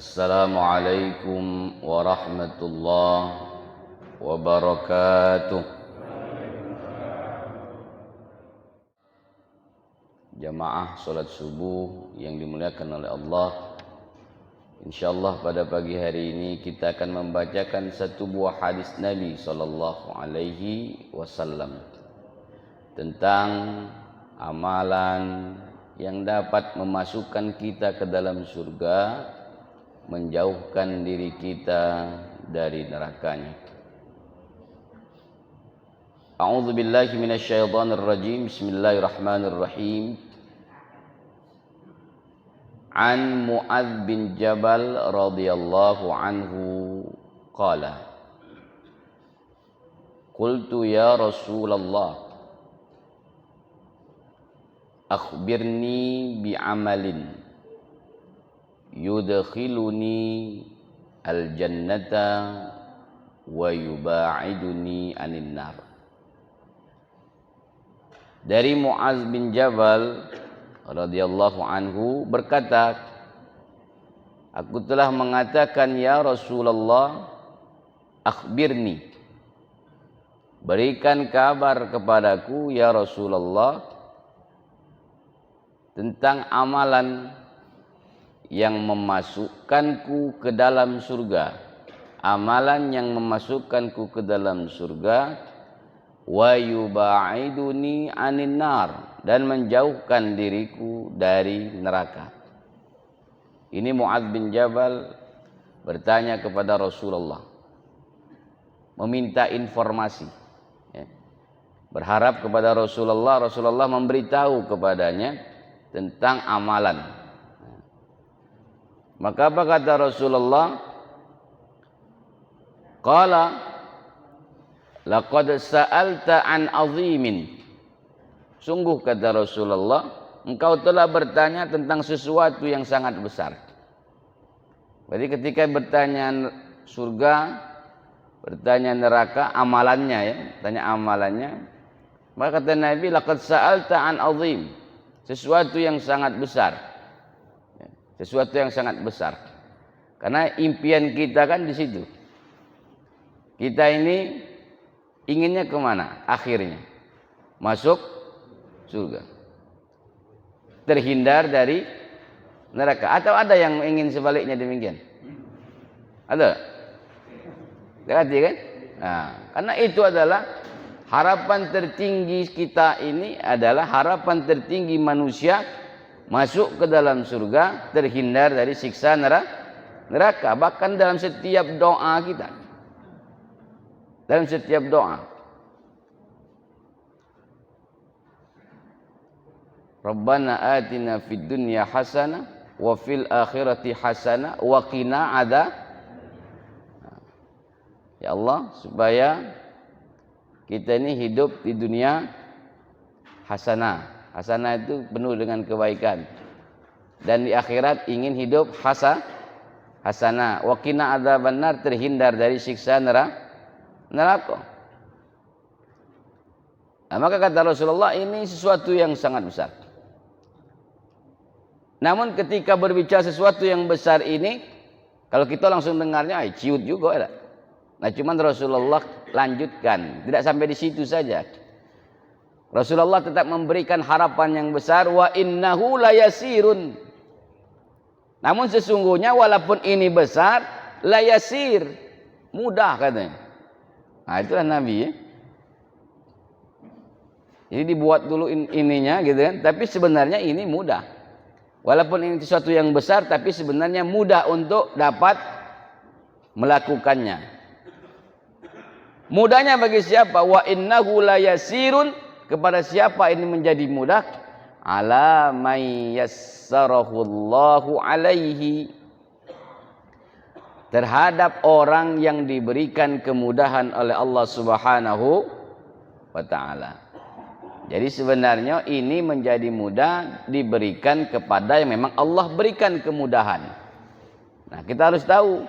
Assalamualaikum warahmatullahi wabarakatuh. Jamaah salat subuh yang dimuliakan oleh Allah, insyaallah pada pagi hari ini kita akan membacakan satu buah hadis Nabi sallallahu alaihi wasallam tentang amalan yang dapat memasukkan kita ke dalam surga, menjauhkan diri kita dari nerakanya. A'udzu billahi minasyaitonir rajim. Bismillahirrahmanirrahim. An Mu'adz bin Jabal radhiyallahu anhu qala qultu ya Rasulullah akhbirni bi'amalin yudkhiluni al-jannata wa yuba'iduni anin nar. Dari Mu'adz bin Jabal radhiyallahu anhu berkata, aku telah mengatakan ya Rasulullah, akhbirni, berikan kabar kepadaku ya Rasulullah tentang amalan yang memasukkanku ke dalam surga, amalan yang memasukkanku ke dalam surga, wa yubaiduni anin nar, dan menjauhkan diriku dari neraka. Ini Mu'adz bin Jabal bertanya kepada Rasulullah, meminta informasi, berharap kepada Rasulullah. Rasulullah memberitahu kepadanya tentang amalan. Maka apa kata Rasulullah? Qala laqad sa'alta an azimin. Sungguh kata Rasulullah, engkau telah bertanya tentang sesuatu yang sangat besar. Jadi ketika bertanya surga, bertanya neraka, amalannya ya, tanya amalannya, maka kata Nabi, laqad sa'alta an azim, sesuatu yang sangat besar. Sesuatu yang sangat besar. Karena impian kita kan di situ. Kita ini inginnya kemana? Akhirnya masuk surga, terhindar dari neraka. Atau ada yang ingin sebaliknya demikian? Ada? Berarti kan? Nah, karena itu adalah harapan tertinggi kita. Ini adalah harapan tertinggi manusia, masuk ke dalam surga, terhindar dari siksa neraka. Bahkan dalam setiap doa kita, dalam setiap doa, Rabbana atina fid dunya hasanah wa fil akhirati hasanah wa qina adzab. Ya Allah, supaya kita ini hidup di dunia hasanah. Hasanah itu penuh dengan kebaikan, dan di akhirat ingin hidup hasanah. Wa qina adzabannar, terhindar dari siksa neraka. Nah, maka kata Rasulullah, ini sesuatu yang sangat besar. Namun ketika berbicara sesuatu yang besar ini, kalau kita langsung dengarnya ciut juga ya. Nah, cuman Rasulullah lanjutkan, tidak sampai di situ saja. Rasulullah tetap memberikan harapan yang besar, wa innahu layasirun. Namun sesungguhnya walaupun ini besar, layasir, mudah katanya. Nah, itulah Nabi ya. Jadi dibuat dulu ininya gitu kan, tapi sebenarnya ini mudah. Walaupun ini sesuatu yang besar, tapi sebenarnya mudah untuk dapat melakukannya. Mudahnya bagi siapa? Wa innahu layasirun, kepada siapa ini menjadi mudah? Ala may yassarahullahu alaihi, terhadap orang yang diberikan kemudahan oleh Allah Subhanahu wa taala. Jadi sebenarnya ini menjadi mudah diberikan kepada yang memang Allah berikan kemudahan. Nah, kita harus tahu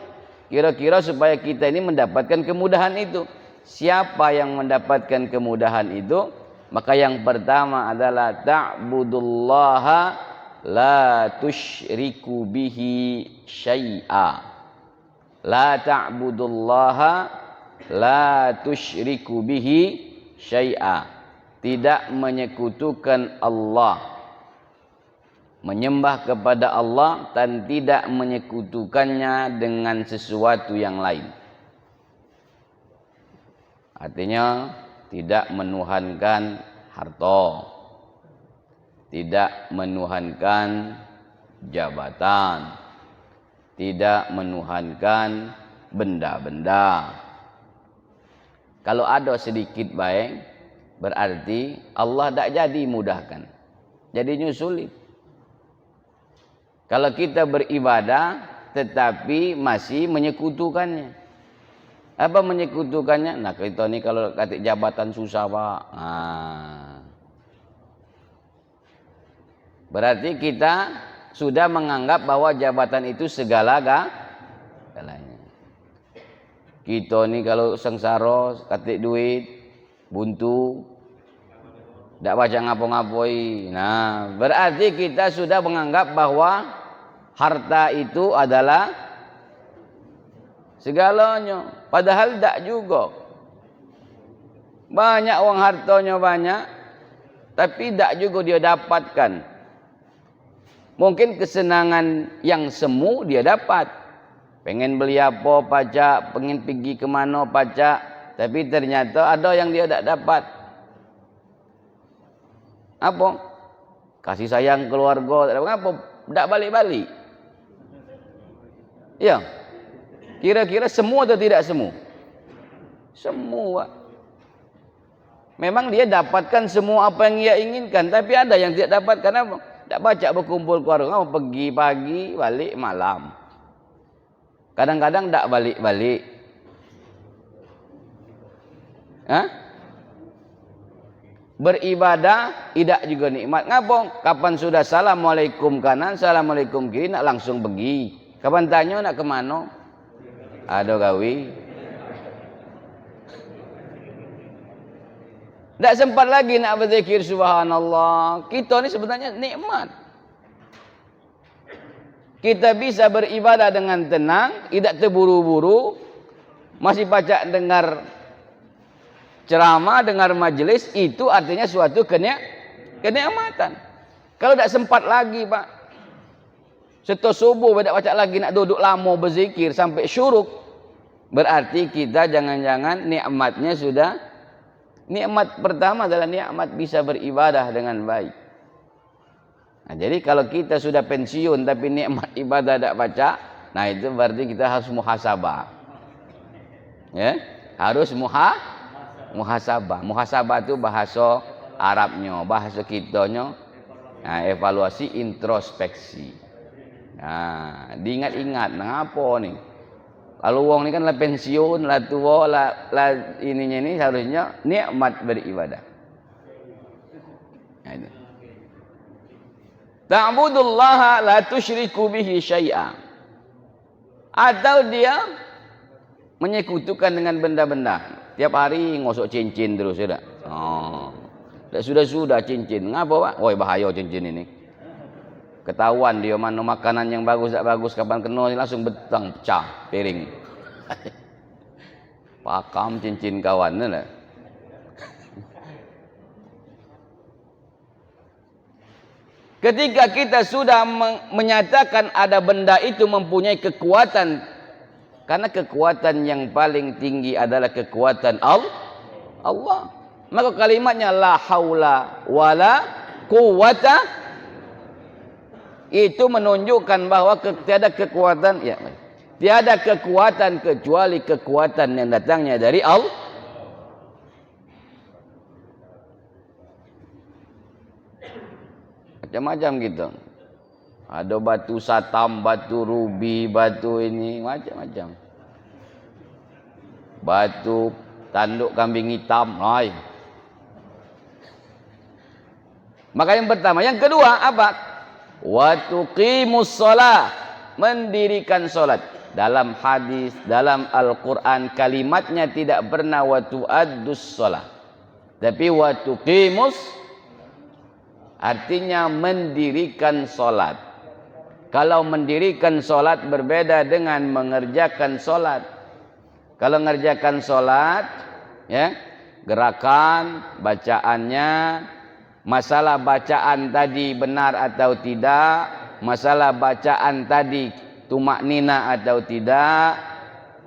kira-kira supaya kita ini mendapatkan kemudahan itu. Siapa yang mendapatkan kemudahan itu? Maka yang pertama adalah ta'budullaha la tusyriku bihi syai'a. La ta'budullaha la tusyriku bihi syai'a. Tidak menyekutukan Allah, menyembah kepada Allah dan tidak menyekutukannya dengan sesuatu yang lain. Artinya tidak menuhankan harta, tidak menuhankan jabatan, tidak menuhankan benda-benda. Kalau ada sedikit baik, berarti Allah tak jadi mudahkan, jadinya sulit. Kalau kita beribadah tetapi masih menyekutukannya. Apa menyekutukannya? Nah, kita ni kalau kata jabatan susah, Pak. Berarti kita sudah menganggap bahwa jabatan itu segalanya. Kita ni kalau sengsara, katik duit, buntu, tak baca ngapo-ngapoi. Nah, berarti kita sudah menganggap bahwa harta itu adalah segalanya. Padahal tak juga. Banyak orang hartanya banyak, tapi tak juga dia dapatkan. Mungkin kesenangan yang semu dia dapat. Pengen beli apa pajak, pengen pergi ke mana pajak, tapi ternyata ada yang dia tak dapat. Apa? Kasih sayang keluarga, tak apa, tak balik-balik. Ya. Kira-kira semua atau tidak semua? Semua. Memang dia dapatkan semua apa yang dia inginkan, tapi ada yang tidak dapatkan apa? Tak baca berkumpul keluarga, pergi pagi, balik malam. Kadang-kadang tak balik-balik. Beribadah tidak juga nikmat. Ngapa? Kapan sudah assalamualaikum kanan, assalamualaikum kiri, nak langsung pergi. Kapan tanya nak ke mana? Ada gawi. Tak sempat lagi nak berzikir subhanallah. Kita ni sebenarnya nikmat. Kita bisa beribadah dengan tenang, tidak terburu-buru, masih pacak dengar ceramah, dengar majlis, itu artinya suatu kenikmatan. Kalau tak sempat lagi, Pak, setelah subuh tak pacak lagi nak duduk lama berzikir sampai syuruk, berarti kita jangan-jangan nikmatnya sudah. Nikmat pertama adalah nikmat bisa beribadah dengan baik. Nah, jadi kalau kita sudah pensiun tapi nikmat ibadah tak baca, nah itu berarti kita harus muhasabah. Ya, harus muhasabah. Muhasabah itu bahasa Arabnya, bahasa kitanya. Nah, evaluasi, introspeksi. Nah, diingat-ingat, nah apa nih? Kalau wong ni kan lah pensiun, lah tua, lah ininya ini harusnya nikmat beribadah. Nah, itu. Ta'budullaha la tusyriku bihi syai'a. Atau dia menyekutukan dengan benda-benda. Tiap hari ngosok cincin terus sudah. Sudah cincin. Ngapa, Pak? Woi, bahaya cincin ini. Ketahuan dia mana makanan yang bagus tak bagus, kapan kena langsung betang pecah piring. Pakam cincin kawan lah. Ketika kita sudah menyatakan ada benda itu mempunyai kekuatan, karena kekuatan yang paling tinggi adalah kekuatan Allah. Maka kalimatnya la haula wala quwata itu menunjukkan bahwa tiada kekuatan, ya, tiada kekuatan kecuali kekuatan yang datangnya dari Allah. Macam-macam gitu. Ada batu satam, batu rubi, batu ini, macam-macam. Batu tanduk kambing hitam. Maka yang pertama. Yang kedua apa? Wa tuqimus shalah. Mendirikan solat. Dalam hadis, dalam Al-Quran, kalimatnya tidak pernah wa tu'addus shalah. Tapi wa tuqimus. artinya mendirikan solat. Kalau mendirikan solat berbeda dengan mengerjakan solat. Kalau mengerjakan solat, ya, gerakan, bacaannya, masalah bacaan tadi benar atau tidak, masalah bacaan tadi tumak nina atau tidak,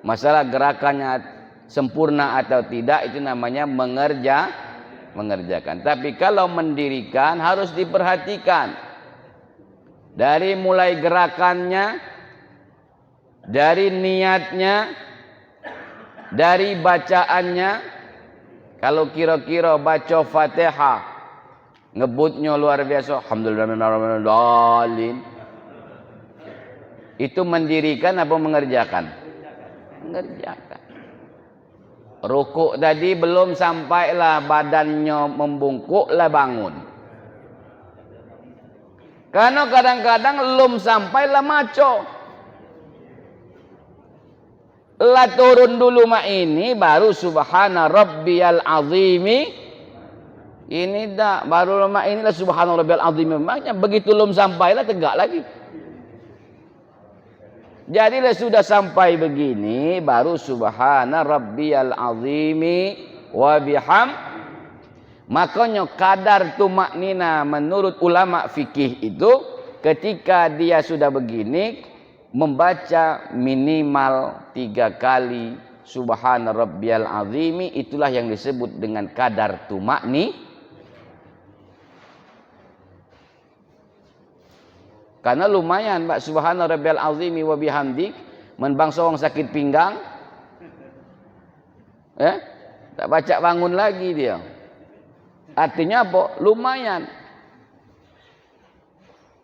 masalah gerakannya sempurna atau tidak, itu namanya mengerjakan. Tapi kalau mendirikan harus diperhatikan. Dari mulai gerakannya, dari niatnya, dari bacaannya. Kalau kira-kira baca Fatihah ngebutnya luar biasa, alhamdulillahirrahmanirrahim, itu mendirikan apa mengerjakan? Mengerjakan. Rukuk tadi belum sampailah badannya membungkuklah bangun. Karena kadang-kadang belum sampailah maco. Lah turun dulu mak ini baru subhana rabbiyal azimi. Ini dah baru mak inilah subhana rabbiyal azimi. Makanya begitu belum sampailah tegak lagi. Jadilah sudah sampai begini baru subhana rabbiyal azimi wa biham. Makanya kadar tumaknina menurut ulama fikih itu ketika dia sudah begini membaca minimal 3 kali subhana rabbiyal azimi, itulah yang disebut dengan kadar tumakni. Karena lumayan Pak, subhana rabbiyal azimi wa bihamdi, menbangsa orang sakit pinggang, tak baca bangun lagi dia. Artinya apa? Lumayan.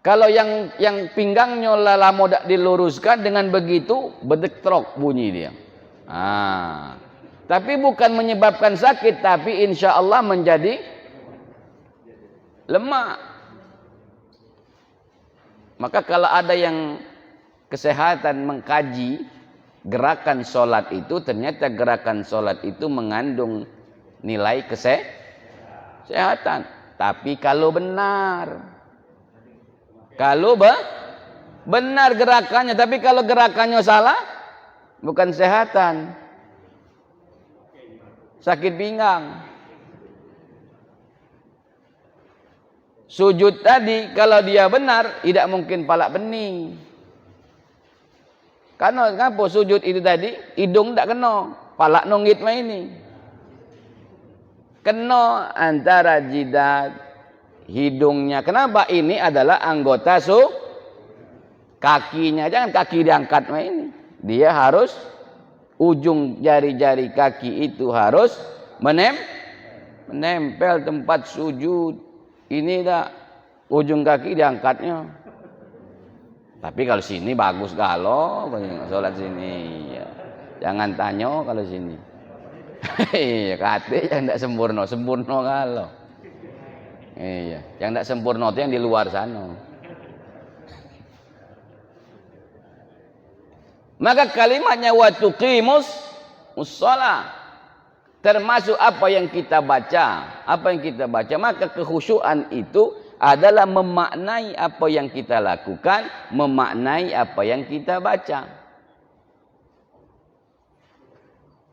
Kalau yang pinggangnya lama tak diluruskan, dengan begitu bedek-trok bunyi dia. Tapi bukan menyebabkan sakit, tapi insya Allah menjadi lemah. Maka kalau ada yang kesehatan mengkaji gerakan sholat itu, ternyata gerakan sholat itu mengandung nilai kesehatan. Tapi kalau benar, benar gerakannya, tapi kalau gerakannya salah, bukan sehatan, sakit pinggang. Sujud tadi kalau dia benar, tidak mungkin palak bening. Karena kenapa sujud itu tadi hidung tak kena, palak nongit mah ini kena antara jidat hidungnya. Kenapa? Ini adalah anggota kakinya. Jangan kaki diangkat mah ini. Dia harus ujung jari-jari kaki itu harus menempel tempat sujud. Ini dah ujung kaki diangkatnya. Tapi kalau sini bagus galau, sholat sini. Ya. Jangan tanya kalau sini. Iya, kate yang tidak sempurna kalau. Iya, yang tidak sempurna itu yang di luar sana. Maka kalimatnya wa tuqimus shalah termasuk apa yang kita baca, maka kekhusyuan itu adalah memaknai apa yang kita lakukan, memaknai apa yang kita baca.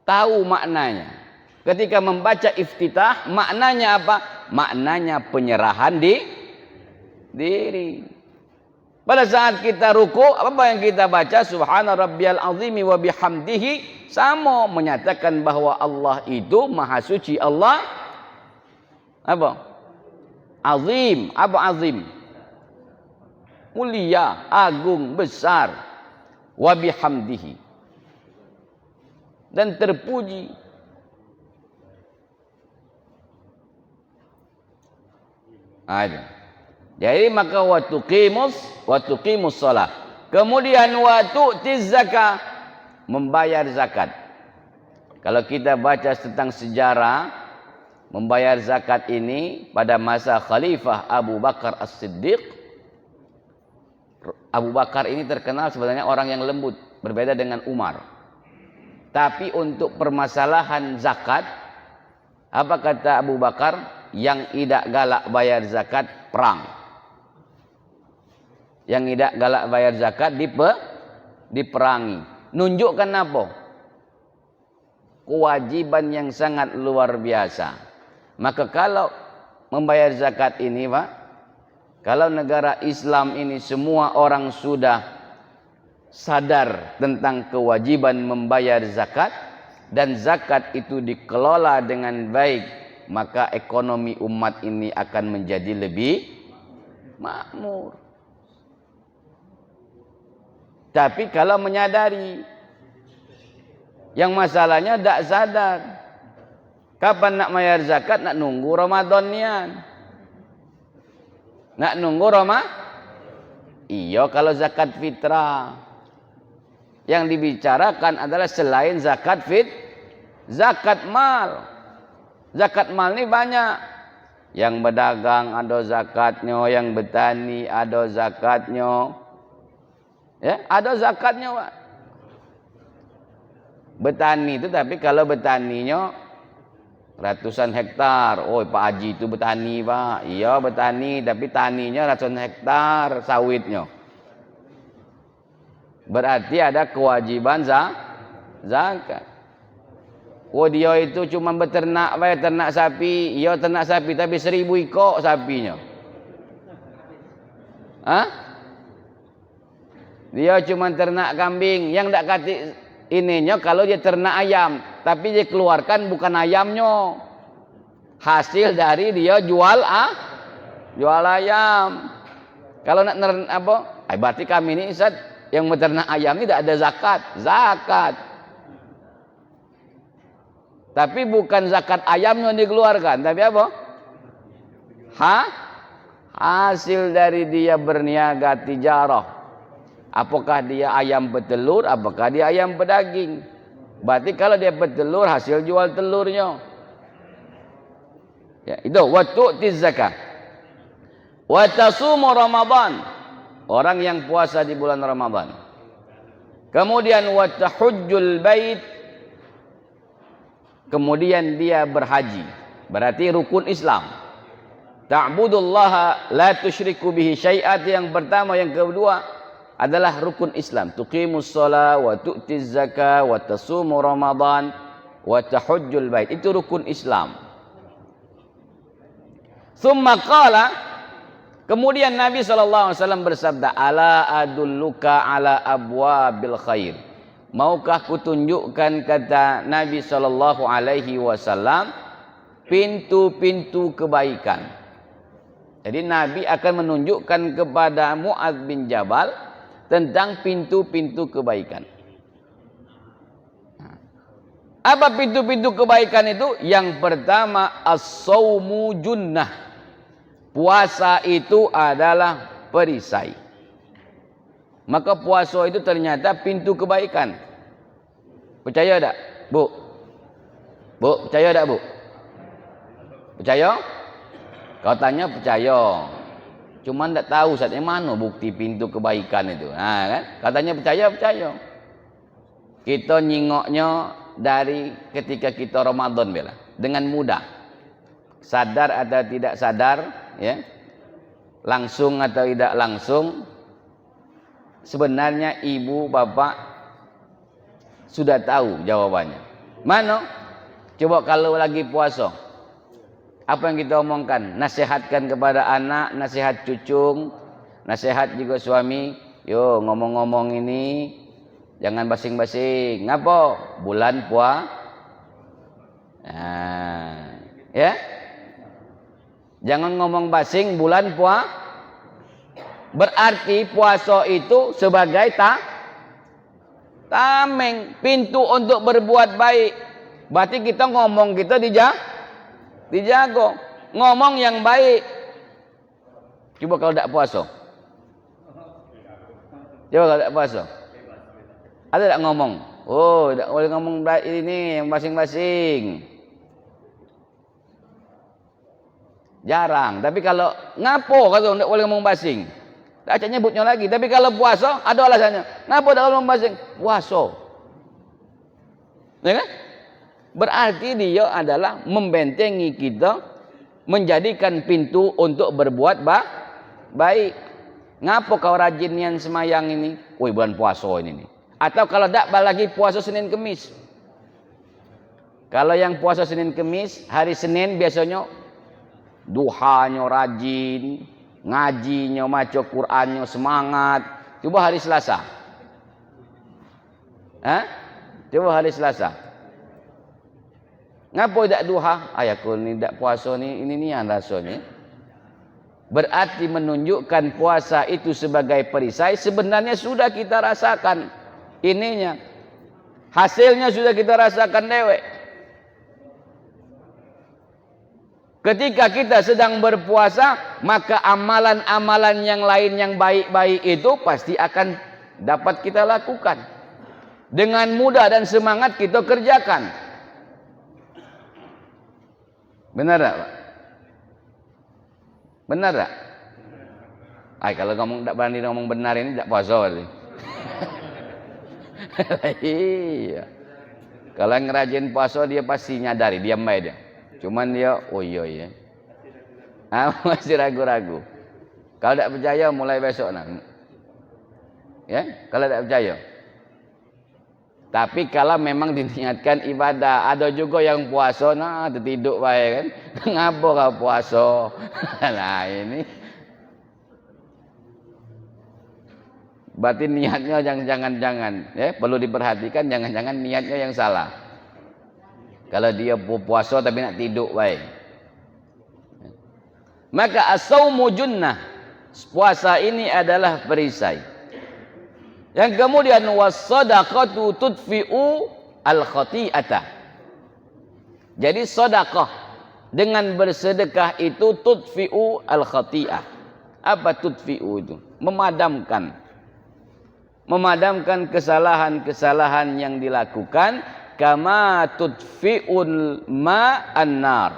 Tahu maknanya. Ketika membaca iftitah, maknanya apa? Maknanya penyerahan diri. Pada saat kita ruku, apa yang kita baca? Subhana rabbiyal azimi wa bihamdihi. Sama menyatakan bahwa Allah itu maha suci. Allah apa? Azim. Apa azim? Mulia, agung, besar. Wa bihamdihi. Dan terpuji. Ada. Jadi maka wa tuqimus shalah. Kemudian wa tu'tiz zakah, membayar zakat. Kalau kita baca tentang sejarah membayar zakat ini pada masa Khalifah Abu Bakar As-Siddiq. Abu Bakar ini terkenal sebenarnya orang yang lembut, berbeda dengan Umar. Tapi untuk permasalahan zakat, apa kata Abu Bakar? Yang tidak galak bayar zakat perang. Yang tidak galak bayar zakat diperangi. Nunjukkan apa? Kewajiban yang sangat luar biasa. Maka kalau membayar zakat ini, Pak, kalau negara Islam ini semua orang sudah sadar tentang kewajiban membayar zakat dan zakat itu dikelola dengan baik, maka ekonomi umat ini akan menjadi lebih makmur. Tapi kalau menyadari, yang masalahnya tidak sadar. Kapan nak bayar zakat? Nak nunggu Ramadan nian. Nak nunggu Iya, kalau zakat fitrah. Yang dibicarakan adalah selain zakat zakat mal. Zakat mal ni banyak. Yang berdagang ada zakatnya, yang bertani ada zakatnya. Ya, ada zakatnya, Pak. Bertani itu, tapi kalau bertaninya ratusan hektar. Oh, Pak Haji itu bertani, Pak. Iya, bertani, tapi taninya ratusan hektar sawitnya. Berarti ada kewajiban zakat. Oh, dia itu cuma beternak, Pak, ternak sapi. Iya, ternak sapi, tapi 1000 ekor sapinya. Hah? Dia cuma ternak kambing. Yang tak kati ininya kalau dia ternak ayam, tapi dia keluarkan bukan ayamnya, hasil dari dia jual ayam. Kalau nak apa? Berarti kami ini Ustaz, yang beternak ayam ini tidak ada zakat. Tapi bukan zakat ayamnya dikeluarkan, tapi apa? Hasil dari dia berniaga tijarah. Apakah dia ayam bertelur, apakah dia ayam berdaging. Berarti kalau dia bertelur, hasil jual telurnya. Ya, itu waktu zakat. Wa tasumu Ramadan. Orang yang puasa di bulan Ramadan. Kemudian wa tahujjul bait. Kemudian dia berhaji. Berarti rukun Islam. Ta'budullaha la tusyriku bihi syai'at, yang pertama, yang kedua adalah rukun Islam. Tuqimus shalah wa tu'tiz zakah wa tasumu Ramadan wa tahujjul bait. Itu rukun Islam. Tsumma qala, kemudian Nabi sallallahu alaihi wasallam bersabda, ala adulluka ala abwabil khair. Maukah kutunjukkan, kata Nabi sallallahu alaihi wasallam, pintu-pintu kebaikan. Jadi Nabi akan menunjukkan kepada Mu'adz bin Jabal tentang pintu-pintu kebaikan. Apa pintu-pintu kebaikan itu? Yang pertama, as-saumu junnah. Puasa itu adalah perisai. Maka puasa itu ternyata pintu kebaikan. Percaya tak, Bu? Bu, percaya tak, Bu? Percaya? Kau tanya percaya. Cuma tak tahu saat mana bukti pintu kebaikan itu. Kan? Katanya percaya. Kita nyingoknya dari ketika kita Ramadan bela. Dengan mudah. Sadar atau tidak sadar, ya. Langsung atau tidak langsung. Sebenarnya ibu bapak sudah tahu jawabannya. Mana? Coba kalau lagi puasa. Apa yang kita omongkan? Nasihatkan kepada anak, nasihat cucung, nasihat juga suami. Yo, ngomong-ngomong ini jangan basing-basing. Ngapa? Bulan ya. Jangan ngomong basing bulan Berarti puasa itu sebagai tameng, pintu untuk berbuat baik. Berarti kita ngomong kita dijago, ngomong yang baik. Coba kalau tak puasa. Coba kalau tak puasa. Ada tak ngomong? Oh, tak boleh ngomong baik ini yang masing-masing. Jarang. Tapi kalau ngapo kalau tak boleh ngomong basing? Tak acak nyebutnya lagi. Tapi kalau puasa ada alasannya. Ngapo tak boleh ngomong basing? Puasa. Ya kan? Berarti dia adalah membentengi kita menjadikan pintu untuk berbuat baik. Ngapa kau rajin nian semayang ini? Woi, bulan puasa ini nih. Atau kalau tak lagi puasa Senin Kemis. Kalau yang puasa Senin Kemis, hari Senin biasanya duhanya rajin, ngajinya, maca Qur'annya semangat. Coba hari Selasa. Coba hari Selasa. Ngapa tak duha? Ayahku ni tak puasa ni, ini nian rasanya. Berarti menunjukkan puasa itu sebagai perisai sebenarnya sudah kita rasakan ininya. Hasilnya sudah kita rasakan dewek. Ketika kita sedang berpuasa, maka amalan-amalan yang lain yang baik-baik itu pasti akan dapat kita lakukan. Dengan mudah dan semangat kita kerjakan. Benar tak, Pak? Benar tak? Kalau kamu tak berani ngomong benar ini tak puasa berarti. Iya. Kalau yang rajin puasa dia pasti nyadari, diam baik dia. Cuman dia, oh iya. Masih ragu-ragu. Kalau tak percaya mulai besok nak. Ya, kalau tak percaya. Tapi kalau memang diniatkan ibadah, ada juga yang puasa tertidur baik kan. Ngapa kau puasa? Nah ini. Berarti niatnya jangan-jangan, ya, perlu diperhatikan jangan-jangan niatnya yang salah. Kalau dia puasa tapi nak tidur baik. Maka as-saumu junnah. Puasa ini adalah perisai. Yang kemudian was-shadaqatu tudfi'u al-khati'ata. Jadi sedekah dengan bersedekah itu tudfi'u al-khati'ah. Apa tudfi'u itu? Memadamkan kesalahan-kesalahan yang dilakukan. Kama tudfi'ul ma'an nar.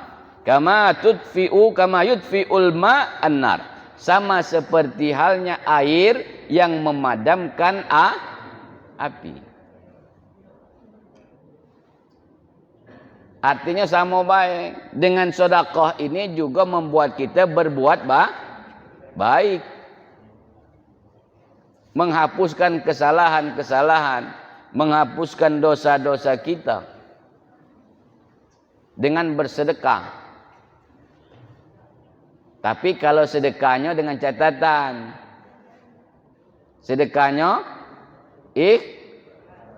Kama yudfi'ul ma'an nar. Sama seperti halnya air yang memadamkan api. Artinya sama baik. Dengan sedekah ini juga membuat kita berbuat baik. Menghapuskan kesalahan-kesalahan, menghapuskan dosa-dosa kita dengan bersedekah. Tapi kalau sedekahnya dengan catatan, sedekahnya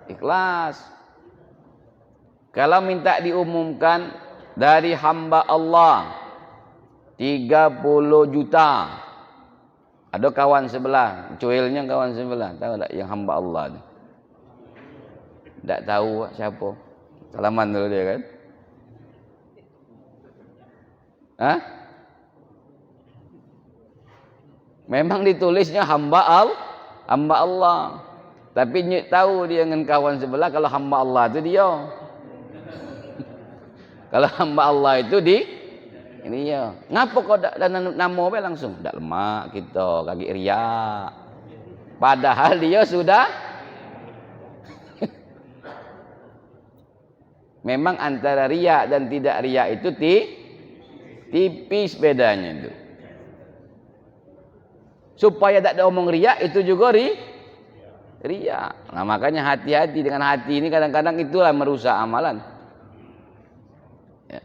ikhlas. Kalau minta diumumkan dari hamba Allah 30 juta. Ada kawan sebelah, cuilnya kawan sebelah, tahu tak yang hamba Allah tu? Tak tahu siapa. Salaman dulu dia kan. Memang ditulisnya hamba Allah. Tapi tahu dia dengan kawan sebelah kalau hamba Allah itu dia. Kalau hamba Allah itu ini ya. Ngapa kau tak nama be langsung? Tak lemak kita kaki riak. Padahal dia sudah memang antara riak dan tidak riak itu tipis bedanya itu. Supaya tak ada omong riak itu juga riak. Nah, makanya hati-hati dengan hati ini, kadang-kadang itulah merusak amalan. Ya.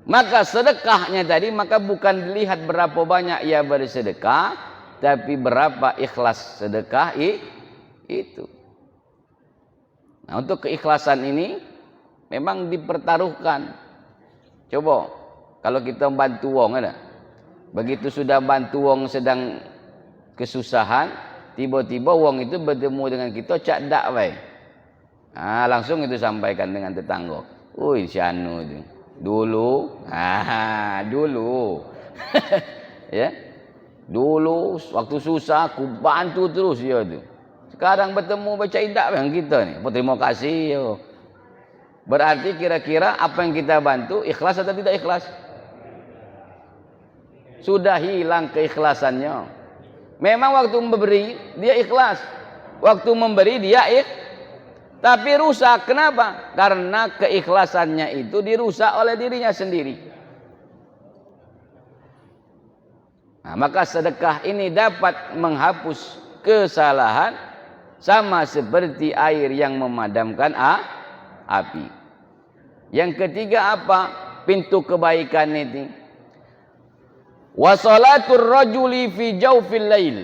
Maka sedekahnya tadi, maka bukan dilihat berapa banyak ia bersedekah, tapi berapa ikhlas sedekah itu. Nah, untuk keikhlasan ini memang dipertaruhkan. Coba kalau kita bantu wong ada. Begitu sudah bantu wong sedang kesusahan, tiba-tiba wong itu bertemu dengan kita cak dak bae. Langsung itu sampaikan dengan tetangga. Ui, si anu itu. Dulu. Ya. Dulu waktu susah aku bantu terus dia tu. Sekarang bertemu baca indak yang kita ni. Terima kasih yo. Berarti kira-kira apa yang kita bantu ikhlas atau tidak ikhlas? Sudah hilang keikhlasannya. Memang waktu memberi dia ikhlas, waktu memberi dia tapi rusak. Kenapa? Karena keikhlasannya itu dirusak oleh dirinya sendiri. Nah, maka sedekah ini dapat menghapus kesalahan sama seperti air yang memadamkan api. Yang ketiga apa? Pintu kebaikan ini. Wa salatur rajuli fi jawfil lail.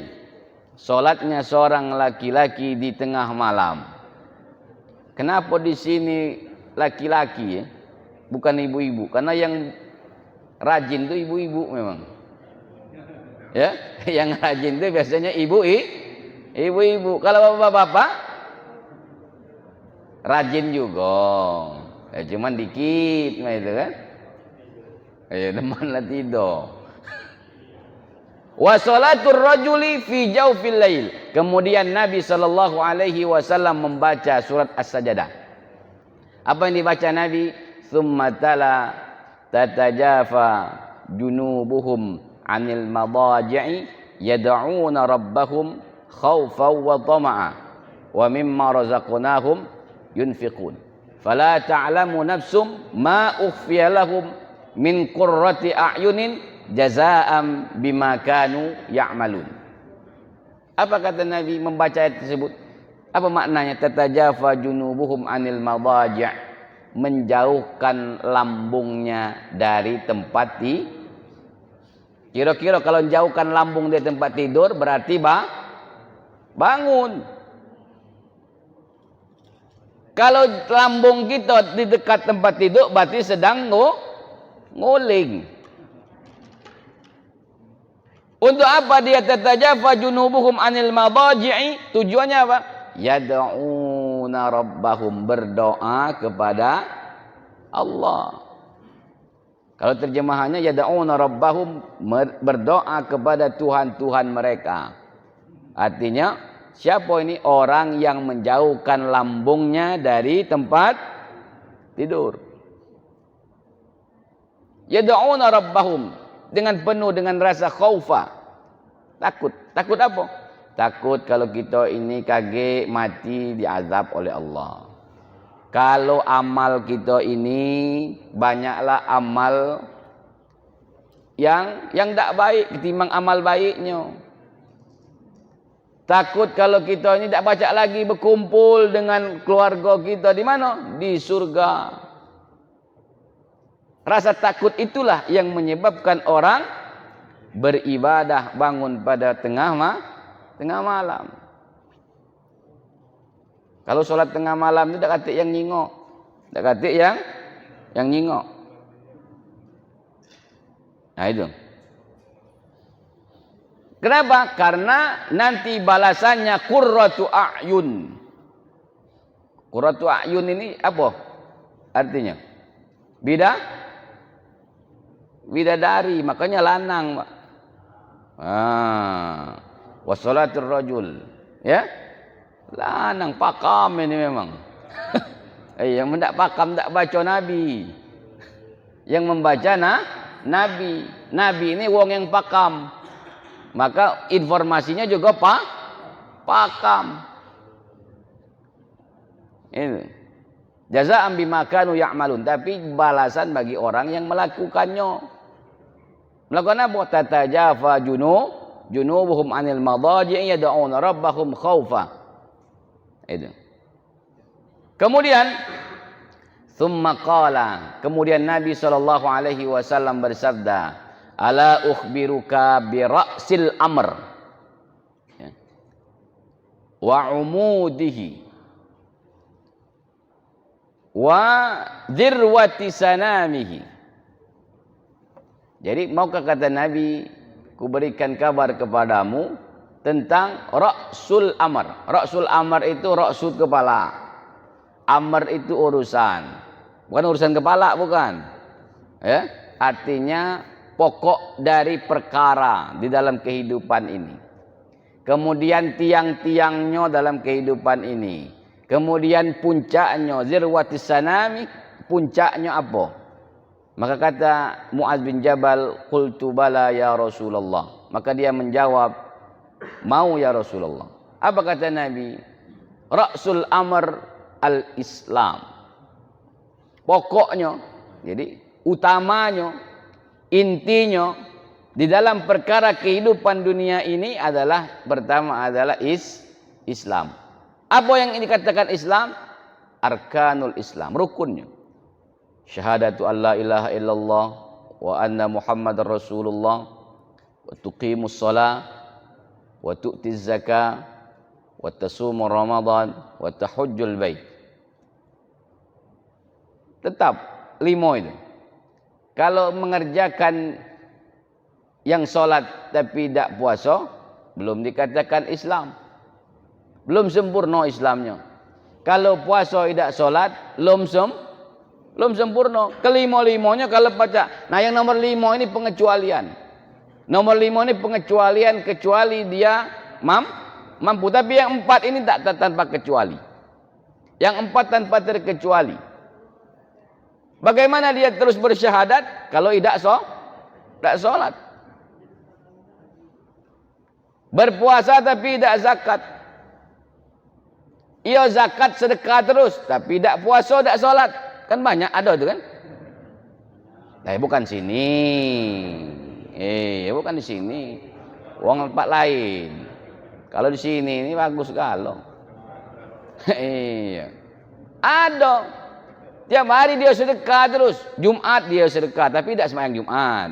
Salatnya seorang laki-laki di tengah malam. Kenapa di sini laki-laki ya? Bukan ibu-ibu, karena yang rajin itu ibu-ibu memang. Ya, yang rajin itu biasanya ibu-ibu. Kalau bapak-bapak rajin juga. Ya cuman dikit mah itu kan. Ya demanlah tidur. Wa salatur rajuli fi jawfil lail. Kemudian Nabi sallallahu alaihi wasallam membaca surat As-Sajdah. Apa yang dibaca Nabi? Tsumma tala tatajafa junubuhum 'anil madaji'i yad'una rabbahum khaufan wa tama'a wa mimma razaqnahum yunfiqun. Fala ta'lamu nafsum ma ukhfiya lahum min qurrati a'yunin jazaa'an bima kanu ya'malun. Apa kata Nabi membaca ayat tersebut? Apa maknanya? Tatajafa junubuhum 'anil madaji', menjauhkan lambungnya dari tempat tidur. Kira-kira kalau menjauhkan lambung dari tempat tidur berarti bangun. Kalau lambung kita di dekat tempat tidur berarti sedang nguling. Untuk apa dia tatajafa junubuhum 'anil madaji'i? Tujuannya apa? Yad'una rabbahum, berdoa kepada Allah. Kalau terjemahannya yad'una rabbahum, berdoa kepada Tuhan-Tuhan mereka. Artinya siapa ini? Orang yang menjauhkan lambungnya dari tempat tidur. Yad'una rabbahum, dengan penuh dengan rasa khaufa. Takut. Takut apa? Takut kalau kita ini kaget mati diazab oleh Allah. Kalau amal kita ini banyaklah amal yang tak baik ketimbang amal baiknya. Takut kalau kita ini tak baca lagi berkumpul dengan keluarga kita di mana? Di surga. Rasa takut itulah yang menyebabkan orang beribadah bangun pada tengah malam. Kalau solat tengah malam itu tak katik yang nyingok. Tak katik yang nyingok. Nah itu. Kenapa? Karena nanti balasannya qurratu a'yun. Qurratu a'yun ini apa artinya? Bidadari, makanya lanang. Wassalatul rajul. Ya? Lanang pakam ini memang. Yang tidak pakam tak baca Nabi. Yang membaca Nabi. Nabi ini wong yang pakam. Maka informasinya juga pakam. Ini. Jazaa'an bima kanu ya'malun, tapi balasan bagi orang yang melakukannya. Melakukan apa? Tatajafa junubuhum 'anil madaji'i yad'una rabbahum khaufa. Itu. Kemudian thumma qala, kemudian Nabi sallallahu alaihi wasallam bersabda, ala ukhbiruka bi ra'sil amr wa umudihi wa dirwati sanamihi. Jadi maukah kata Nabi, ku berikan kabar kepadamu tentang ra'sul amr. Ra'sul amr itu ra'sul kepala. Amr itu urusan. Bukan urusan kepala, bukan. Ya, artinya pokok dari perkara di dalam kehidupan ini. Kemudian tiang-tiangnya dalam kehidupan ini. Kemudian puncaknya, zirwatis sanami, puncaknya apa? Maka kata Mu'adz bin Jabal, qultu bala ya Rasulullah. Maka dia menjawab, mau ya Rasulullah. Apa kata Nabi? Ra'sul amr al-Islam. Pokoknya, jadi utamanya, intinya di dalam perkara kehidupan dunia ini adalah pertama adalah Islam. Apa yang dikatakan Islam? Arkanul Islam, rukunnya. Syahadatu an la ilaha illallah wa anna Muhammadar Rasulullah wa tuqimus shalah wa tu'tiz zakah wa tasumu Ramadan wa tahujjul bait. Tetap 5 itu. Kalau mengerjakan yang sholat tapi tidak puasa, belum dikatakan Islam. Belum sempurna Islamnya. Kalau puasa tidak sholat, belum sempurna. Kelima-limanya kalau baca. Nah yang nomor 5 ini pengecualian. Nomor 5 ini pengecualian kecuali dia mampu. Tapi yang 4 ini tak tanpa kecuali. Yang 4 tanpa terkecuali. Bagaimana dia terus bersyahadat kalau tidak sholat? Berpuasa tapi tidak zakat. Ia zakat sedekah terus tapi tidak puasa, tidak sholat. Kan banyak ada itu kan? Tapi bukan sini. Bukan di sini. Uang tempat lain. Kalau di sini ini bagus kalau. Iya. Ada. Tiap hari dia sedekah terus. Jumat dia sedekah tapi tidak sembahyang Jumat.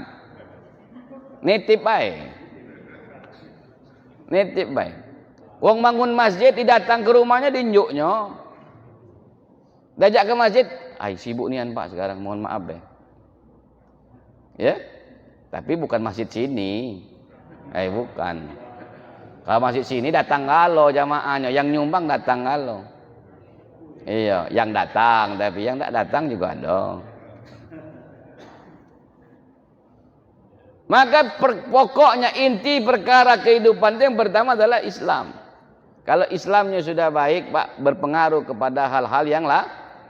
Nitip baik. Nitip baik. Wong bangun masjid, didatang ke rumahnya, dinjuknya. Dajak ke masjid, sibuk nian Pak sekarang, mohon maaf deh. Ya, tapi bukan masjid sini. Bukan. Kalau masjid sini datang kalau jamaahnya, yang nyumbang datang kalau. Iya, yang datang, tapi yang tak datang juga ada. Maka pokoknya inti perkara kehidupan itu yang pertama adalah Islam. Kalau Islamnya sudah baik, Pak, berpengaruh kepada hal-hal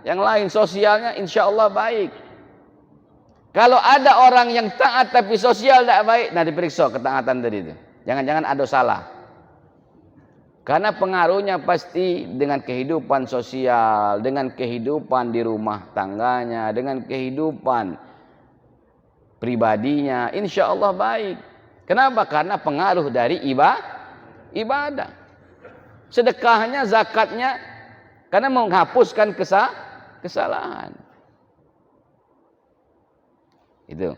yang lain. Sosialnya insya Allah baik. Kalau ada orang yang taat tapi sosial tidak baik, nah diperiksa ketaatan tadi itu. Jangan-jangan ada salah. Karena pengaruhnya pasti dengan kehidupan sosial, dengan kehidupan di rumah tangganya, dengan kehidupan pribadinya, insya Allah baik. Kenapa? Karena pengaruh dari ibadah. Sedekahnya, zakatnya, karena menghapuskan kesalahan. Itu.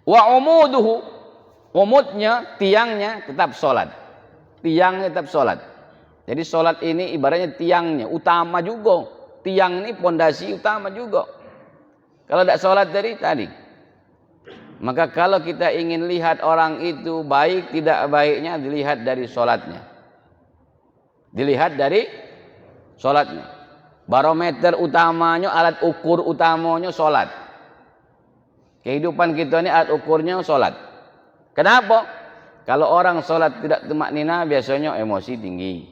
Wa umuduhu, umudnya, tiangnya tetap sholat. Tiangnya tetap sholat. Jadi sholat ini ibaratnya tiangnya, utama juga. Tiang ini pondasi utama juga. Kalau tidak sholat tadi. Maka kalau kita ingin lihat orang itu baik tidak baiknya, dilihat dari sholatnya. Dilihat dari sholatnya. Barometer utamanya, alat ukur utamanya sholat. Kehidupan kita ini alat ukurnya sholat. Kenapa? Kalau orang sholat tidak tumaknina, biasanya emosi tinggi.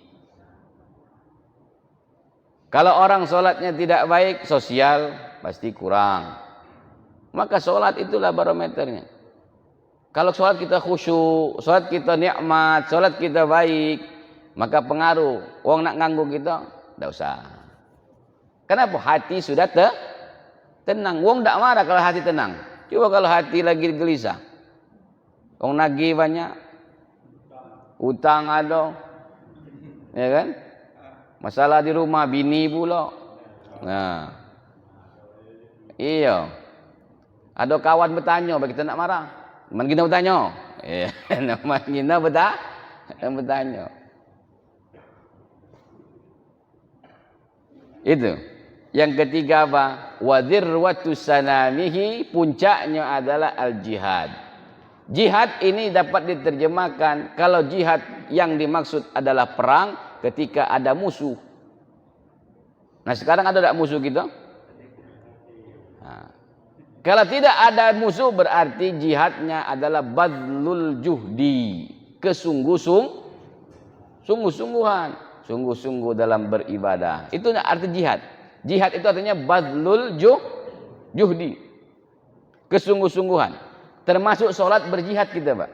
Kalau orang sholatnya tidak baik, sosial pasti kurang. Maka sholat itulah barometernya. Kalau sholat kita khusyuk, sholat kita nikmat, sholat kita baik, maka pengaruh. Wong nak ganggu kita, tidak usah. Kenapa? Hati sudah tenang. Wong tidak marah kalau hati tenang. Coba kalau hati lagi gelisah. Wong nagih banyak, utang ada, ya kan? Masalah di rumah, bini pula. Nah, iya. Ada kawan bertanya, bagi kita nak marah. Man kita bertanya. Man kita bertanya. Itu. Yang ketiga apa? Wa dzirwatu sanamihi, puncaknya adalah al-jihad. Jihad ini dapat diterjemahkan, kalau jihad yang dimaksud adalah perang ketika ada musuh. Nah sekarang ada tak musuh kita? Nah, kalau tidak ada musuh berarti jihadnya adalah badlul juhdi, sungguh-sungguhan, sungguh-sungguh dalam beribadah. Itu arti jihad. Jihad itu artinya badlul juhdi, kesungguh-sungguhan. Termasuk sholat berjihad kita, Pak.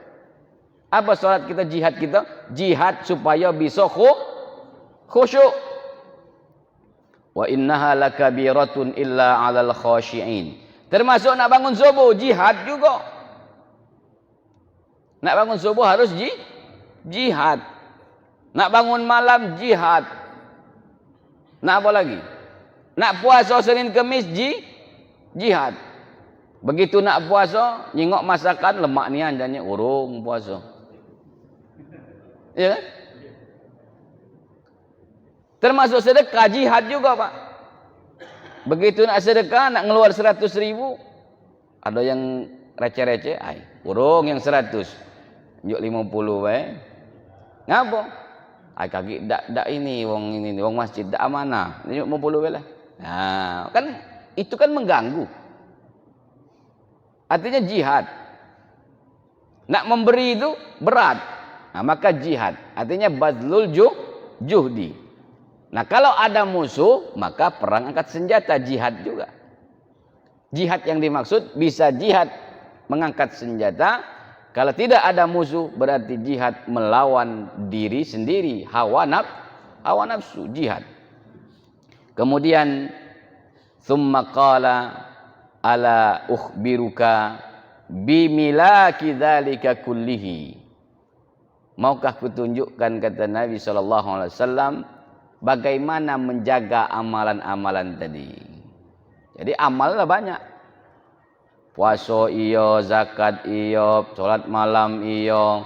Apa sholat kita, jihad kita? Jihad supaya bisa khusyuk. Wa innaha lakabiratun illa 'alal khashi'in. Termasuk nak bangun subuh, jihad juga. Nak bangun subuh harus jihad. Nak bangun malam jihad. Nak apa lagi? Nak puasa Senin Kemis jihad. Begitu nak puasa, nyingok masakan lemak nian dan urung puasa. Ya kan? Termasuk sedekah jihad juga, Pak. Begitu nak sedekah, nak ngeluar 100.000, ada yang receh-receh, urung yang 100. Yuk 50 bae. Ngapa? Kaki dak ini wong masjid dak amanah. Yuk 50 bae lah. Nah, kan itu kan mengganggu. Artinya jihad. Nak memberi itu berat. Nah, maka jihad. Artinya badlul juhdi. Nah, kalau ada musuh, maka perang angkat senjata, jihad juga. Jihad yang dimaksud bisa jihad mengangkat senjata. Kalau tidak ada musuh, berarti jihad melawan diri sendiri, hawa nafsu, jihad. Kemudian thumma qala ala ukhbiruka bimilaki dzalika kullihi. Maukah kutunjukkan, kata Nabi SAW, bagaimana menjaga amalan-amalan tadi. Jadi amalnya banyak. Puasa iyo, zakat iyo, sholat malam iyo,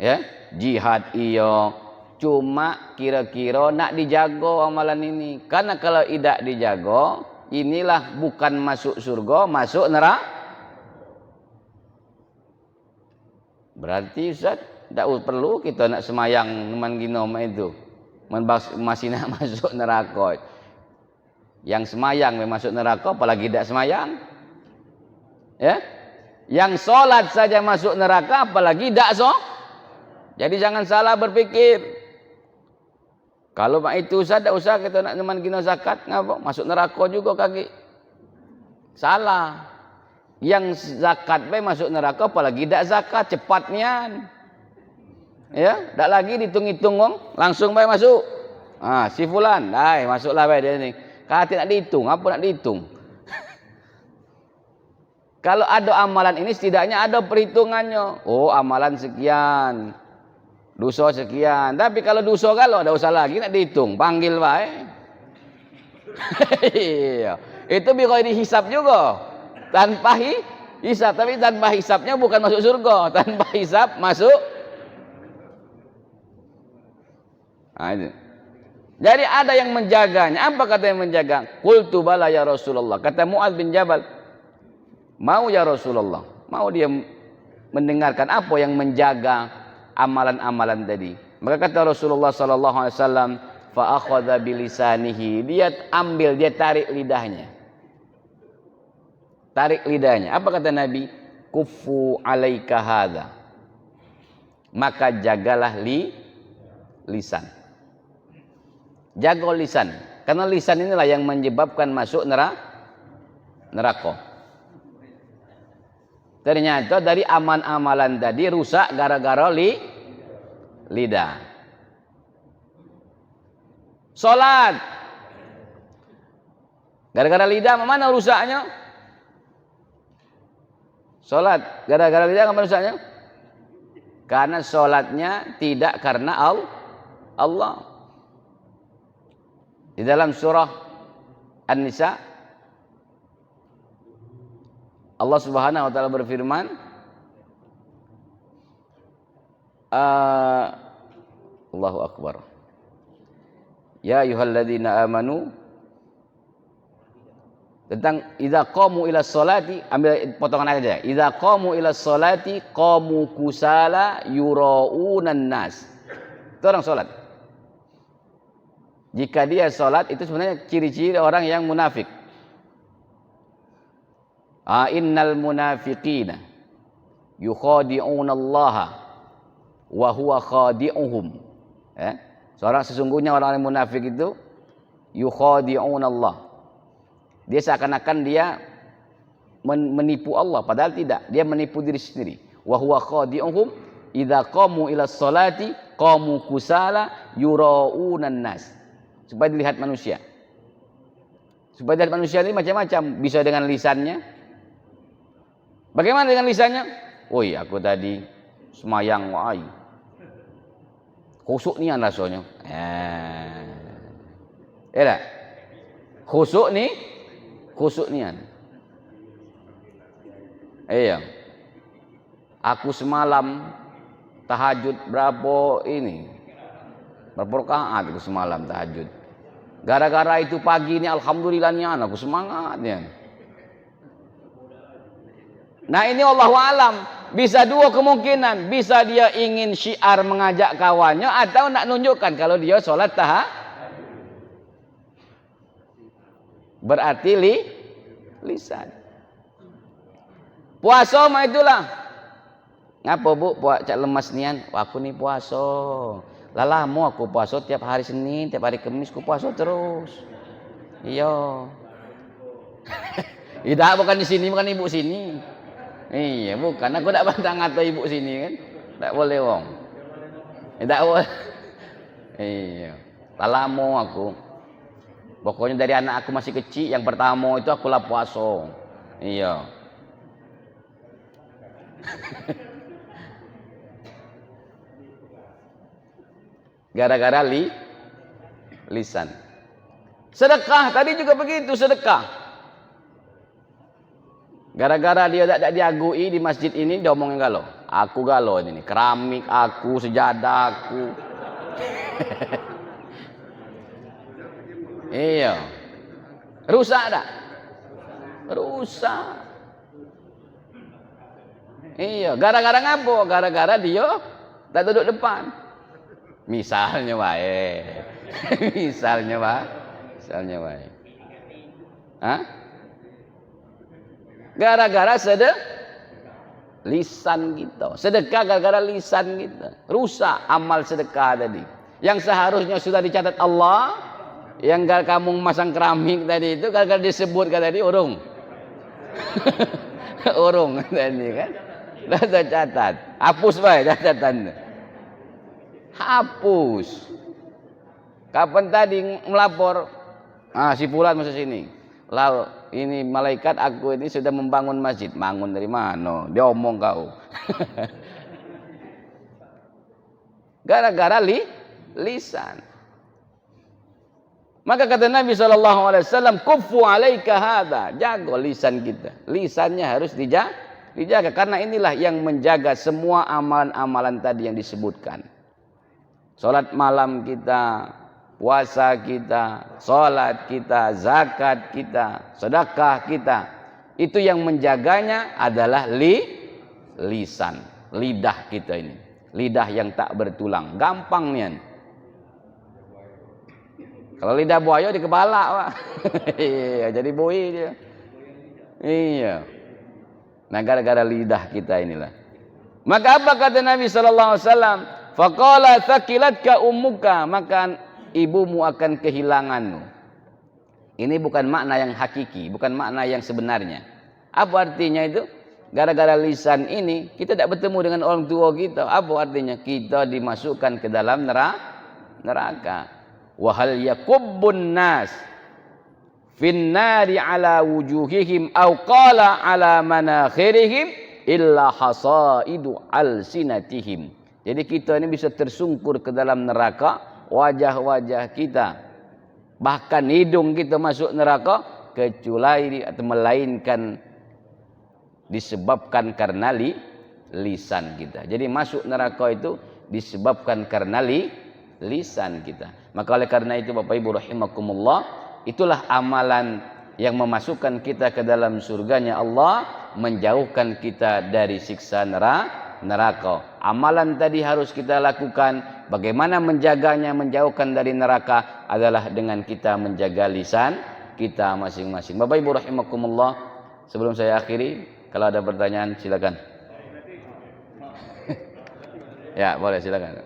ya, jihad iyo. Cuma kira-kira nak dijago amalan ini. Karena kalau tidak dijago, inilah bukan masuk surga, masuk neraka. Berarti Ustaz, tidak perlu kita nak semayang teman ginom itu. Masih nak masuk neraka. Yang semayang masuk neraka, apalagi tidak semayang. Ya, yang sholat saja masuk neraka, apalagi tidak Jadi jangan salah berpikir. Kalau mak itu Ustaz, tidak usah kita nak teman gino zakat, ngapa? Masuk neraka juga kaki. Salah. Yang zakat bae masuk neraka, apalagi tidak zakat, cepatnya. Ya, tidak lagi dihitung-hitung langsung bae masuk. Si fulan, masuklah bae dia ni. Kata nak dihitung, apa nak dihitung? Kalau ada amalan ini setidaknya ada perhitungannya. Oh, amalan sekian, dosa sekian. Tapi kalau dosa kalau ada usah lagi nak dihitung, panggil bae. Itu bisa dihisap juga. Tanpa hisap, tapi tanpa hisapnya bukan masuk surga. Tanpa hisap masuk. Itu. Jadi ada yang menjaganya. Apa kata yang menjaga? Qultu bala ya Rasulullah. Kata Mu'adz bin Jabal, mau ya Rasulullah. Mau dia mendengarkan apa yang menjaga amalan-amalan tadi. Maka kata Rasulullah sallallahu alaihi wasallam, fa akhadha bilisanihi. Dia ambil, dia tarik lidahnya. Tarik lidahnya. Apa kata Nabi? Kuffu alaika hadza. Maka jagalah lisan. Jaga lisan. Karena lisan inilah yang menyebabkan masuk neraka. Ternyata dari amalan tadi rusak gara-gara lidah. Salat gara-gara lidah, mana rusaknya? Salat gara-gara lidah, mana rusaknya? Karena salatnya tidak karena Allah. Di dalam surah An-Nisa, Allah Subhanahu wa taala berfirman, Allahu Akbar. Ya ayyuhalladzina amanu, tentang idza qamu ila sholati, ambil potongan aja. Idza qamu ila sholati qamu kusala yuraunan nas. Itu orang salat. Jika dia salat, itu sebenarnya ciri-ciri orang yang munafik. Innal munafiqina yukhadi'una Allah wa huwa khadi'uhum. Sesungguhnya orang-orang munafik itu yukhadi'una Allah. Dia seakan-akan dia menipu Allah, padahal tidak. Dia menipu diri sendiri. Wa huwa khadi'uhum idza qamu ila sholati qamu kusala yuraunan nas. Supaya dilihat manusia. Supaya dilihat manusia ini macam-macam. Bisa dengan lisannya. Bagaimana dengan lisannya? Aku tadi semayang wae. Khusuk nian rasanya. Ya tak? Khusuk nian. Iya. Aku semalam tahajud berapa ini? Berapa rakaat aku semalam tahajud. Gara-gara itu pagi ini alhamdulillah nian aku semangatnya. Nah ini Allahu alam, bisa dua kemungkinan, bisa dia ingin syiar mengajak kawannya atau nak nunjukkan kalau dia sholat berarti lisan. Puasa mah itulah. Ngapa bu puak cak lemas nian? Aku nih puasa. Lah lama aku puasa tiap hari Senin, tiap hari Kamis aku puasa terus. Iya. Tidak bukan di sini, bukan ibu sini. Iya, bukan. Aku tak bantang atau ibu sini kan. Tak boleh wong. Tak boleh. Iya. Lama aku. Pokoknya dari anak aku masih kecil, yang pertama itu aku lah puasa. Iya. Gara-gara lisan. Sedekah tadi juga begitu, sedekah. Gara-gara dia tak diagui di masjid ini, dia omongin galau. Aku galau ini, keramik aku, sejadah aku. Iya. Rusak tak? Rusak. Iya, gara-gara ngapa? Gara-gara dia tak duduk depan. Misalnya wae. Misalnya wae. Hah? Gara-gara lisan kita. Sedekah gara-gara lisan kita. Rusak amal sedekah tadi. Yang seharusnya sudah dicatat Allah, yang kamu masang keramik tadi itu gara-gara disebutkan tadi urung. Urung tadi kan. Dah tercatat. Hapus baik catatan. Hapus. Kapan tadi melapor? Si Fulan masuk sini. Lalu ini malaikat aku ini sudah membangun masjid. Bangun dari mana? Dia omong kau. Gara-gara lisan. Maka kata Nabi SAW, kufu alaika hadha. Jaga lisan kita. Lisannya harus dijaga. Karena inilah yang menjaga semua amalan-amalan tadi yang disebutkan. Salat malam kita, puasa kita, salat kita, zakat kita, sedekah kita. Itu yang menjaganya adalah lisan, lidah kita ini. Lidah yang tak bertulang, gampang nian. Kalau lidah buaya di kepala, Pak. Iya, jadi boi dia. Iya. Nah, gara-gara lidah kita inilah. Maka apa kata Nabi sallallahu alaihi wasallam? Faqala thaqilatka ummuka, maka ibumu akan kehilanganmu. Ini bukan makna yang hakiki, bukan makna yang sebenarnya. Apa artinya itu? Gara-gara lisan ini kita tidak bertemu dengan orang tua kita. Apa artinya? Kita dimasukkan ke dalam neraka. Wa hal yakubbun nas fin nari ala wujuhihim aw qala ala manakhirihim illa hasaidu alsinatihim. Jadi kita ini bisa tersungkur ke dalam neraka, wajah-wajah kita, bahkan hidung kita masuk neraka, kecuali atau melainkan disebabkan karena lisan kita. Jadi masuk neraka itu disebabkan karena lisan kita. Maka oleh karena itu Bapak Ibu rahimakumullah, itulah amalan yang memasukkan kita ke dalam surganya Allah, menjauhkan kita dari siksa neraka. Amalan tadi harus kita lakukan. Bagaimana menjaganya, menjauhkan dari neraka adalah dengan kita menjaga lisan kita masing-masing. Bapak Ibu rahimakumullah, sebelum saya akhiri, kalau ada pertanyaan silakan. Ya, boleh silakan.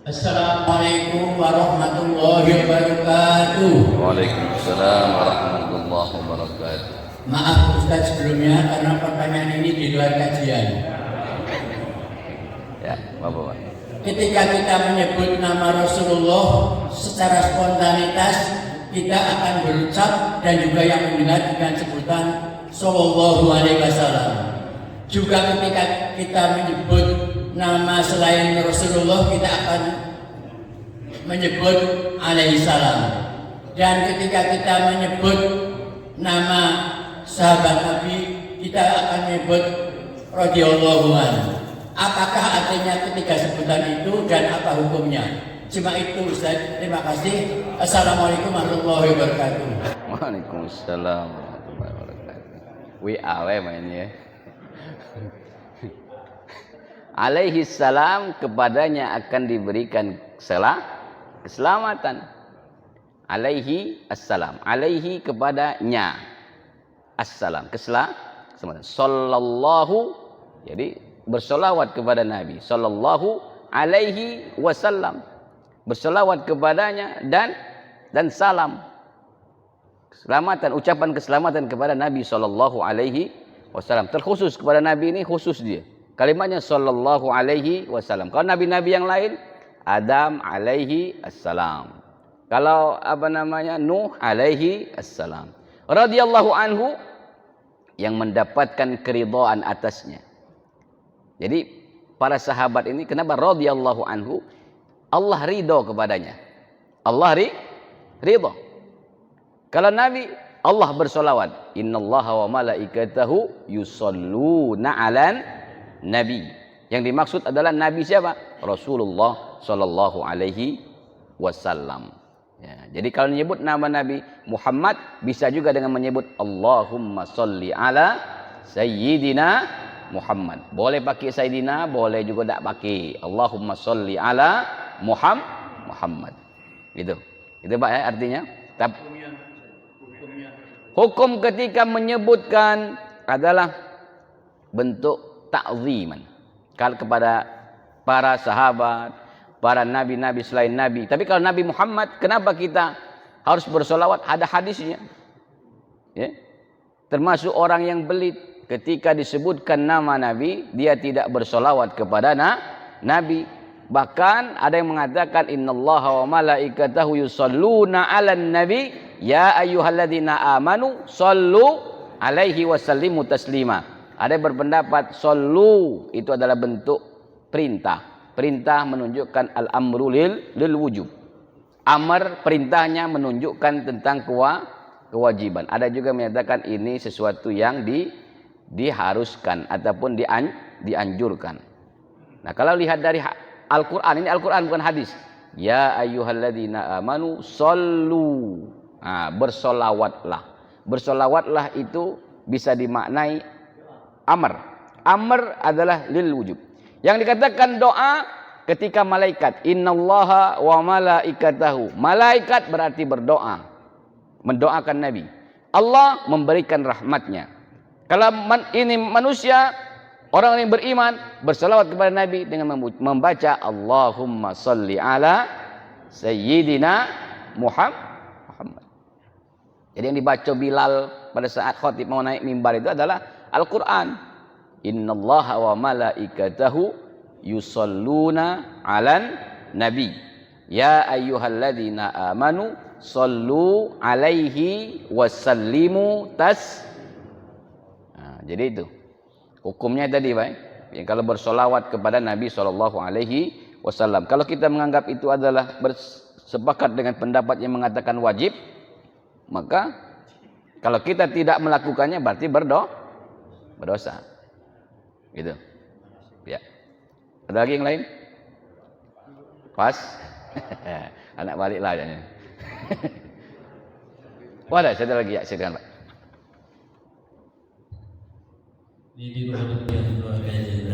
Assalamualaikum warahmatullahi wabarakatuh. Waalaikumsalam warahmatullahi wabarakatuh. Maaf Ustaz sebelumnya karena pertanyaan ini di luar kajian. Ya, Bapak. Ketika kita menyebut nama Rasulullah secara spontanitas, kita akan berucap dan juga yang mendengar dengan sebutan Sallallahu Alaihi Wasallam. Juga ketika kita menyebut nama selain Rasulullah, kita akan menyebut alaihi salam. Dan ketika kita menyebut nama sahabat Nabi, kita akan menyebut radhiyallahu anhu. Apakah artinya ketiga sebutan itu dan apa hukumnya? Cuma itu Ustaz. Terima kasih. Assalamualaikum warahmatullahi wabarakatuh. Waalaikumsalam warahmatullahi wabarakatuh. WA mainnya. Alaihi salam, kepadanya akan diberikan keselamatan. Alaihi assalam. Alaihi kepadanya. Assalam. Keselamatan. Sallallahu. Jadi bersolawat kepada Nabi. Sallallahu alaihi wasallam. Bersolawat kepadanya dan salam. Keselamatan, ucapan keselamatan kepada Nabi sallallahu alaihi wasallam. Terkhusus kepada Nabi ini, khusus dia. Kalimatnya sallallahu alaihi wasallam. Kalau nabi-nabi yang lain, Adam alaihi assalam. Kalau Nuh alaihi assalam. Radhiyallahu anhu, yang mendapatkan keridhaan atasnya. Jadi para sahabat ini kenapa radhiyallahu anhu? Allah ridho kepadanya. Allah ridho. Kalau Nabi, Allah bersolawat. Innallaha wa malaikatahu yusalluna 'alan nabi. Yang dimaksud adalah Nabi siapa? Rasulullah sallallahu alaihi wasallam. Ya, jadi kalau menyebut nama Nabi Muhammad, bisa juga dengan menyebut Allahumma sholli ala sayyidina Muhammad. Boleh pakai sayyidina, boleh juga tak pakai. Allahumma sholli ala Muhammad. Itu Pak ya artinya. Hukum ketika menyebutkan adalah bentuk ta'ziman. Kalau kepada para sahabat, para nabi-nabi selain Nabi. Tapi kalau Nabi Muhammad, kenapa kita harus bersolawat? Ada hadisnya. Ya. Termasuk orang yang belit, ketika disebutkan nama Nabi, dia tidak bersolawat kepada Nabi. Bahkan ada yang mengatakan innallaha wa malaikatahu yusalluna 'alan nabi ya ayyuhalladzina amanu sallu alaihi wasallimu taslima. Ada yang berpendapat sallu itu adalah bentuk perintah. Perintah menunjukkan al-amru lil wujub. Amar, perintahnya menunjukkan tentang kewajiban. Ada juga menyatakan ini sesuatu yang diharuskan ataupun dianjurkan. Nah, kalau lihat dari Al-Quran, ini Al-Quran bukan hadis. Ya ayyuhalladzina amanu sallu. Nah, bersolawatlah. Bersolawatlah itu bisa dimaknai amar. Amar adalah lil wujub. Yang dikatakan doa ketika malaikat. Innallaha wa malaikatahu. Malaikat berarti berdoa. Mendoakan Nabi. Allah memberikan rahmatnya. Kalau ini manusia, orang yang beriman bersalawat kepada Nabi dengan membaca Allahumma salli ala sayyidina Muhammad. Jadi yang dibaca Bilal pada saat khatib mau naik mimbar itu adalah Al-Quran. Innallaha wa malaikatahu yusalluna 'alan nabi. Ya ayyuhalladzina amanu sallu alaihi wasallimu jadi itu hukumnya tadi, Pak. Ya, kalau bersolawat kepada Nabi sallallahu alaihi wasallam. Kalau kita menganggap itu adalah bersepakat dengan pendapat yang mengatakan wajib, maka kalau kita tidak melakukannya berarti berdosa. Gitu. Ya. Ada lagi yang lain? Pas. Anak balik lah ya. Wah, ada lagi ya, silakan, Pak. Ini di bagian keluarga tadi.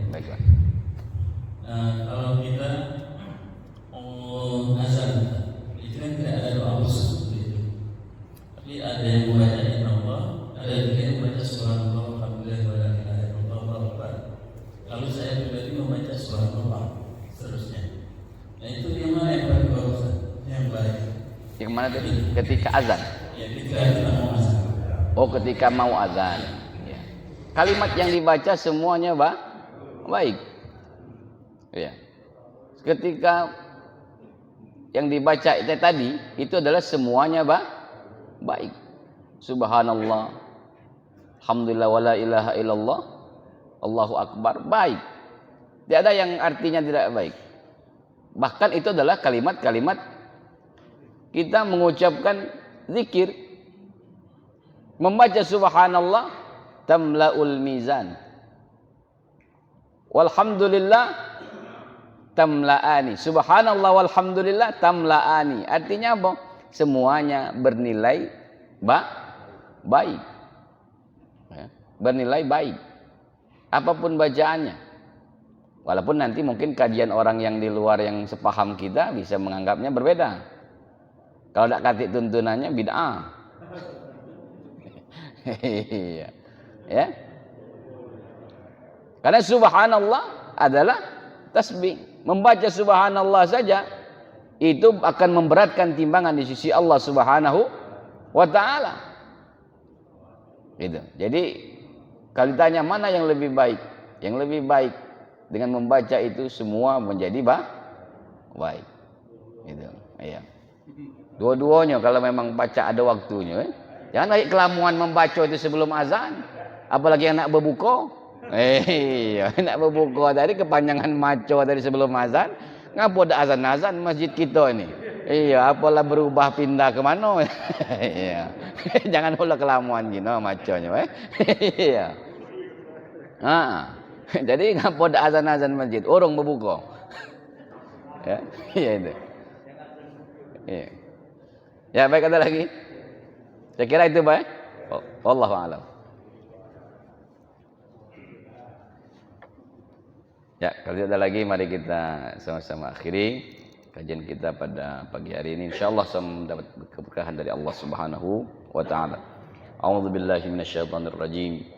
Baik, Pak. Kalau kita mau azan, itu kan tidak ada doa khusus begitu. Tapi ada yang membaca inna Allah, ada juga yang membaca subhanallah, alhamdulillah, wa la ilaha illallah, Allahu akbar. Lalu saya pribadi membaca subhanallah seterusnya. Nah itu yang mana yang paling bagus? Yang baik. Yang mana tadi? Ketika azan. Ya, ketika kita mau azan. Oh, ketika mau azan. Ya. Kalimat yang dibaca semuanya baik. Ya. Ketika yang dibaca itu tadi itu adalah semuanya baik. Subhanallah, alhamdulillah, wa la ilaha illallah, Allahu Akbar, baik. Tidak ada yang artinya tidak baik. Bahkan itu adalah kalimat-kalimat kita mengucapkan zikir. Membaca subhanallah tamla'ul mizan. Walhamdulillah tamla'ani. Subhanallah walhamdulillah tamla'ani. Artinya apa? Semuanya bernilai baik. Ya, bernilai baik. Apapun bacaannya. Walaupun nanti mungkin kajian orang yang di luar yang sepaham kita bisa menganggapnya berbeda. Kalau tidak katik tuntunannya bid'ah. Iya. Ya. Karena subhanallah adalah tasbih. Membaca subhanallah saja itu akan memberatkan timbangan di sisi Allah Subhanahu wa taala. Gitu. Jadi kalau ditanya mana yang lebih baik? Yang lebih baik dengan membaca itu semua menjadi baik. Gitu. Iya. Dua-duanya kalau memang baca ada waktunya. Jangan lagi kelamuan membaca itu sebelum azan. Apalagi yang nak berbuka. Iya, nak berbuka tadi kepanjangan maco tadi sebelum azan. Ngapa ada azan-azan masjid kita ini? Iya, apalah berubah pindah ke mana? Iya. Jangan pula kelamuan gini maconya, iya. Jadi ngapa ada azan-azan masjid? Orang berbuka. Ya, iya itu. Iya. Ya, baik, ada lagi? Saya kira itu baik. Wallahu a'lam. Ya, kalau tidak ada lagi mari kita sama-sama akhiri kajian kita pada pagi hari ini. Insyaallah sama mendapat keberkahan dari Allah Subhanahu wa taala. A'udzubillahi minasyaitonir rajim.